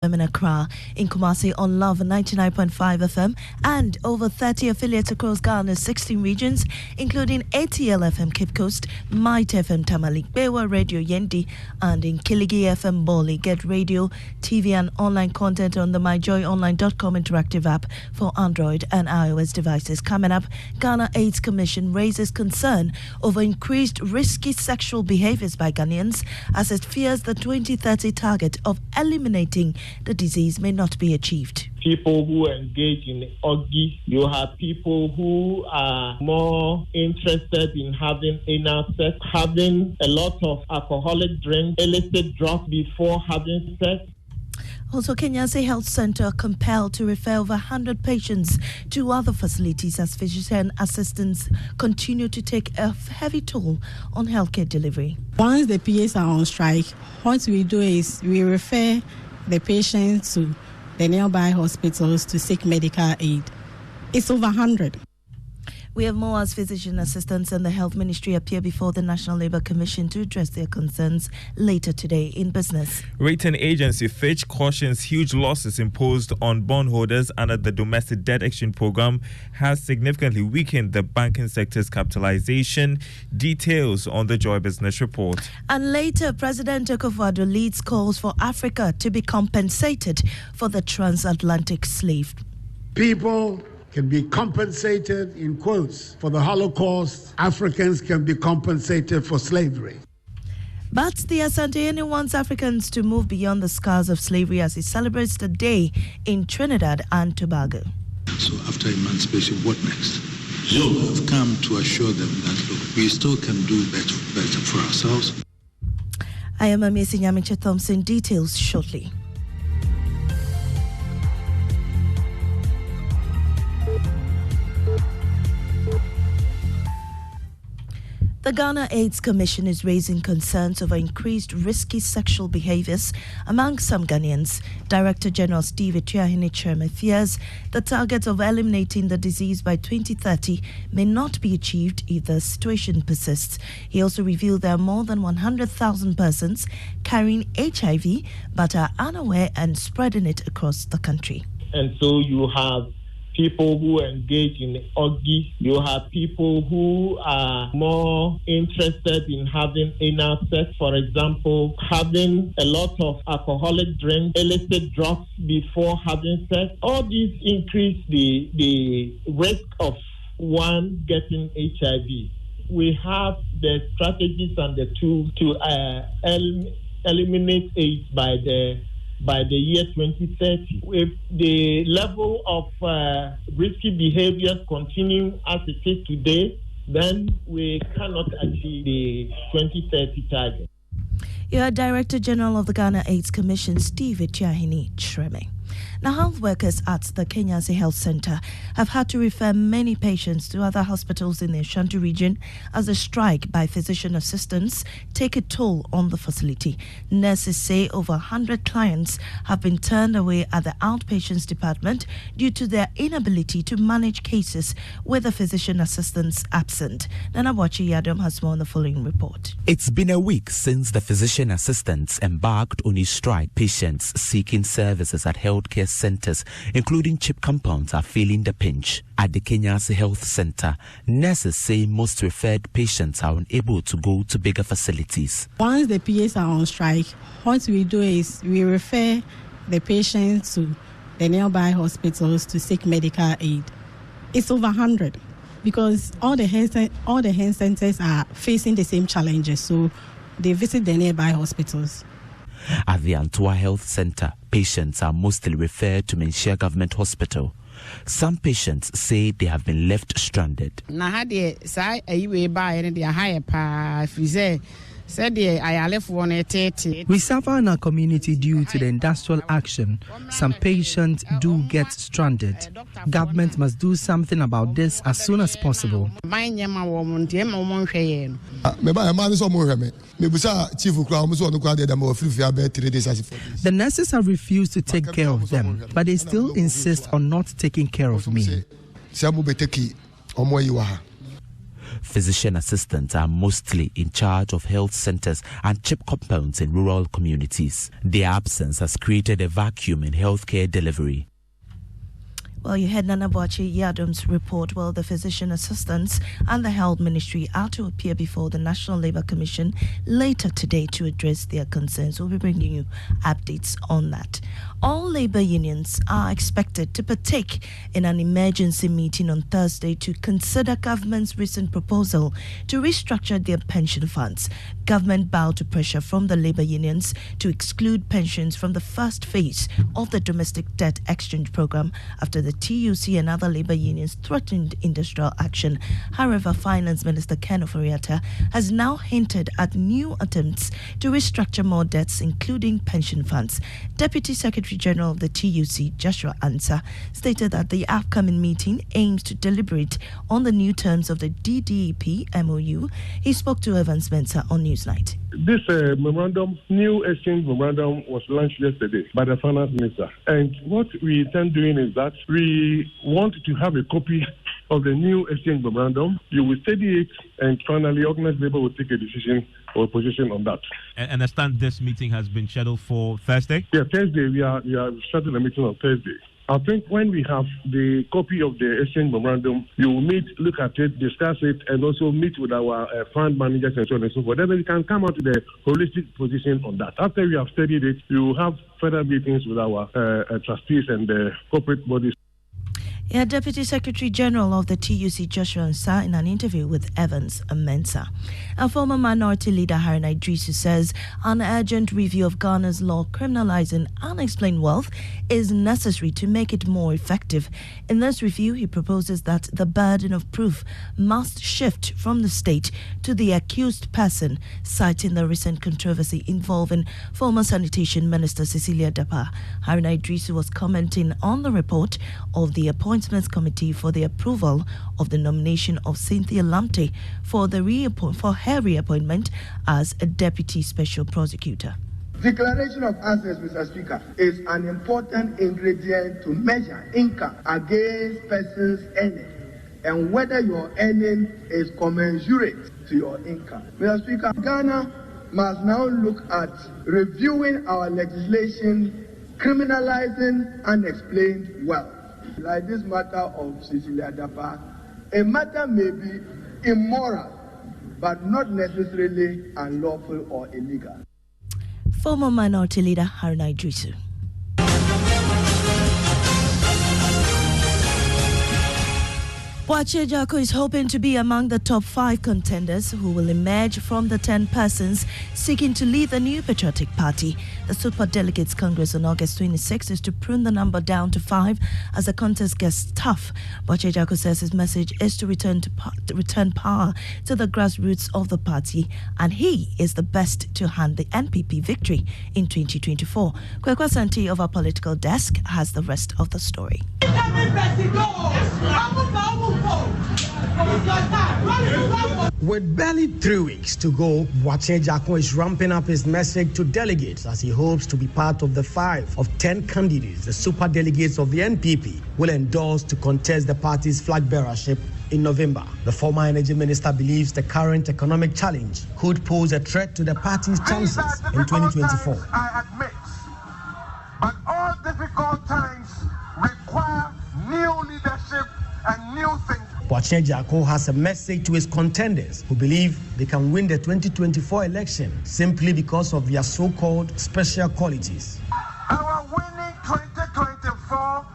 in Accra, in Kumasi on Love 99.5 FM and over 30 affiliates across Ghana's 16 regions, including ATL FM Cape Coast, Might FM Tamale, Bewa Radio Yendi, and in Kiligi FM Boli. Get radio, TV and online content on the myjoyonline.com interactive app for Android and iOS devices. Coming up, Ghana AIDS Commission raises concern over increased risky sexual behaviors by Ghanaians as it fears the 2030 target of eliminating the disease may not be achieved. People who engage in orgy, you have people who are more interested in having anal sex, having a lot of alcoholic drinks, illicit drugs before having sex. Also, Kenya's Health Center compelled to refer over 100 patients to other facilities as physician assistants continue to take a heavy toll on healthcare delivery. Once the PAs are on strike, what we do is we refer the patients to the nearby hospitals to seek medical aid. It's over 100. We have more as physician assistants and the Health Ministry appear before the National Labour Commission to address their concerns later today in business. Rating agency Fitch cautions huge losses imposed on bondholders under the Domestic Debt Exchange Program has significantly weakened the banking sector's capitalization. Details on the Joy Business Report. And later, President Akufo-Addo leads calls for Africa to be compensated for the transatlantic slave. People can be compensated, in quotes, for the Holocaust. Africans can be compensated for slavery. But the Asante wants Africans to move beyond the scars of slavery as it celebrates the day in Trinidad and Tobago. So after emancipation, what next? So I've come to assure them that, look, we still can do better for ourselves. I am Amesi Nyamiche Thompson. Details shortly. The Ghana AIDS Commission is raising concerns over increased risky sexual behaviors among some Ghanaians. Director General Steve Etiahene fears the target of eliminating the disease by 2030 may not be achieved if the situation persists. He also revealed there are more than 100,000 persons carrying HIV but are unaware and spreading it across the country. And so you have people who engage in orgy, you have people who are more interested in having anal sex, for example, having a lot of alcoholic drinks, illicit drugs before having sex. All these increase the risk of one getting HIV. We have the strategies and the tools to eliminate AIDS by the year 2030. If the level of risky behavior continue as it is today, then we cannot achieve the 2030 target. You are Director General of the Ghana AIDS Commission, Steve Etiahene. Now, health workers at the Kenya's Health Center have had to refer many patients to other hospitals in the Ashanti region as the strike by physician assistants take a toll on the facility. Nurses say over 100 clients have been turned away at the outpatients department due to their inability to manage cases with the physician assistants absent. Nana Wachi Yadom has more on the following report. It's been a week since the physician assistants embarked on a strike. Patients seeking services at healthcare centers, including CHIP compounds, are feeling the pinch. At the Kenya's Health Center, nurses say most referred patients are unable to go to bigger facilities. Once the PAs are on strike, what we do is we refer the patients to the nearby hospitals to seek medical aid. It's over 100 because all the health centers are facing the same challenges, so they visit the nearby hospitals. At the Antua Health Center, patients are mostly referred to Menchia Government Hospital. Some patients say they have been left stranded. We suffer in our community due to the industrial action. Some patients do get stranded. Government must do something about this as soon as possible. The nurses have refused to take care of them, but they still insist on not taking care of me. Physician assistants are mostly in charge of health centers and CHIP compounds in rural communities. Their absence has created a vacuum in healthcare delivery. Well, you heard Nana Boachi Yadom's report. Well, the physician assistants and the health ministry are to appear before the National Labour Commission later today to address their concerns. We'll be bringing you updates on that. All labour unions are expected to partake in an emergency meeting on Thursday to consider government's recent proposal to restructure their pension funds. Government bowed to pressure from the labour unions to exclude pensions from the first phase of the domestic debt exchange program after the TUC and other labour unions threatened industrial action. However, Finance Minister Ken Ofori-Atta has now hinted at new attempts to restructure more debts, including pension funds. Deputy Secretary General of the TUC, Joshua Ansah, stated that the upcoming meeting aims to deliberate on the new terms of the DDEP MOU. He spoke to Evans Mensah on Newsnight. This new exchange memorandum was launched yesterday by the Finance Minister. And what we intend doing is that we want to have a copy of the new exchange memorandum. You will study it, and finally, organized labor will take a decision or a position on that. I understand this meeting has been scheduled for Thursday? Yeah, Thursday. We are starting the meeting on Thursday. I think when we have the copy of the exchange memorandum, you will meet, look at it, discuss it, and also meet with our fund managers and so on and so forth. Then we can come out with a holistic position on that. After we have studied it, we will have further meetings with our trustees and the corporate bodies. Yeah, Deputy Secretary General of the TUC, Joshua Ansah, in an interview with Evans Mensah. A former minority leader, Haruna Idrisu, says an urgent review of Ghana's law criminalizing unexplained wealth is necessary to make it more effective. In this review, he proposes that the burden of proof must shift from the state to the accused person, citing the recent controversy involving former Sanitation Minister Cecilia Dapa. Haruna Idrisu was commenting on the report of the Appointments Committee for the approval of the nomination of Cynthia Lamptey for her reappointment as a Deputy Special Prosecutor. Declaration of assets, Mr. Speaker, is an important ingredient to measure income against persons' earning and whether your earning is commensurate to your income. Mr. Speaker, Ghana must now look at reviewing our legislation criminalizing unexplained wealth. Like this matter of Cecilia Dapa, a matter may be immoral, but not necessarily unlawful or illegal. Former minority leader Haruna Idrisu. Boachi Ejiakor is hoping to be among the top 5 contenders who will emerge from the 10 persons seeking to lead the new Patriotic Party. The Super Delegates Congress on August 26 is to prune the number down to 5 as the contest gets tough. Boachi Ejiakor says his message is to return power to the grassroots of the party, and he is the best to hand the NPP victory in 2024. Kwekwa Santi of our political desk has the rest of the story. With barely 3 weeks to go, Boachi Ejiakor is ramping up his message to delegates as he hopes to be part of the 5 of 10 candidates the super delegates of the NPP will endorse to contest the party's flag bearership in November. The former energy minister believes the current economic challenge could pose a threat to the party's chances in 2024. I admit, but all difficult times require new leadership and new things. Boachi Ejiakor has a message to his contenders who believe they can win the 2024 election simply because of their so-called special qualities. Our winning 2024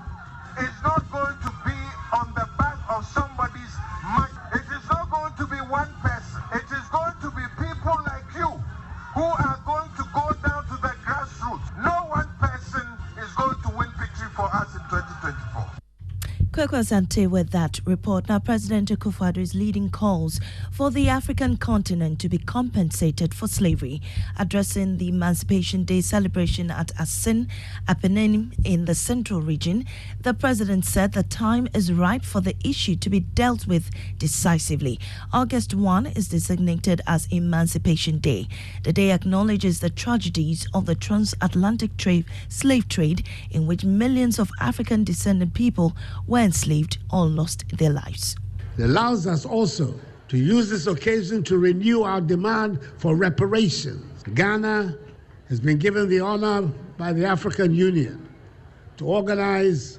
is not going to be on the back of somebody's mind. It is not going to be one person. It is going to be people like you who are going to go down to the grassroots. No one person is going to win victory for us in 2024. Kwekwa Sante with that report. Now, President Akufo-Addo is leading calls for the African continent to be compensated for slavery. Addressing the Emancipation Day celebration at Asin, Apenenim in the Central Region, the president said the time is right for the issue to be dealt with decisively. August 1 is designated as Emancipation Day. The day acknowledges the tragedies of the transatlantic slave trade, in which millions of African-descended people were enslaved or lost their lives. It allows us also to use this occasion to renew our demand for reparations. Ghana has been given the honor by the African Union to organize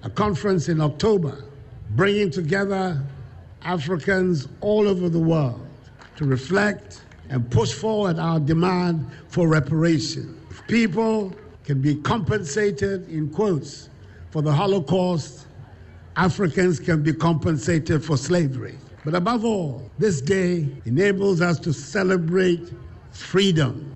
a conference in October, bringing together Africans all over the world to reflect and push forward our demand for reparation. If people can be compensated, in quotes, for the Holocaust, Africans can be compensated for slavery. But above all, this day enables us to celebrate freedom.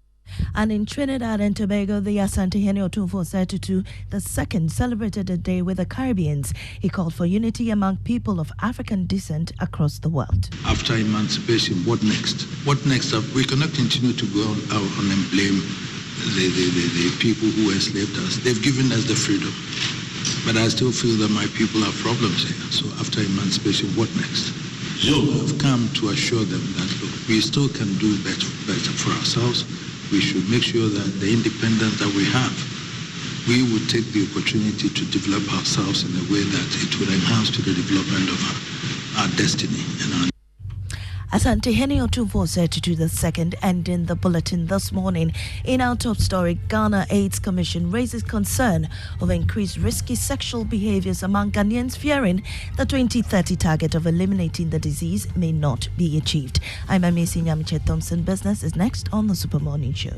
And in Trinidad and Tobago, the Asante Henry Otunfo Tutu II celebrated the day with the Caribbeans. He called for unity among people of African descent across the world. After emancipation, what next? What next? We cannot continue to go out and blame the people who enslaved us. They've given us the freedom. But I still feel that my people have problems here. So after emancipation, what next? So I've come to assure them that, look, we still can do better for ourselves. We should make sure that the independence that we have, we would take the opportunity to develop ourselves in a way that it will enhance to the development of our destiny and our Asante Henry Otunfo Tutu II, ending the bulletin this morning. In our top story, Ghana AIDS Commission raises concern over increased risky sexual behaviors among Ghanaians, fearing the 2030 target of eliminating the disease may not be achieved. I'm Amesi Nyamiche Thompson. Business is next on the Super Morning Show.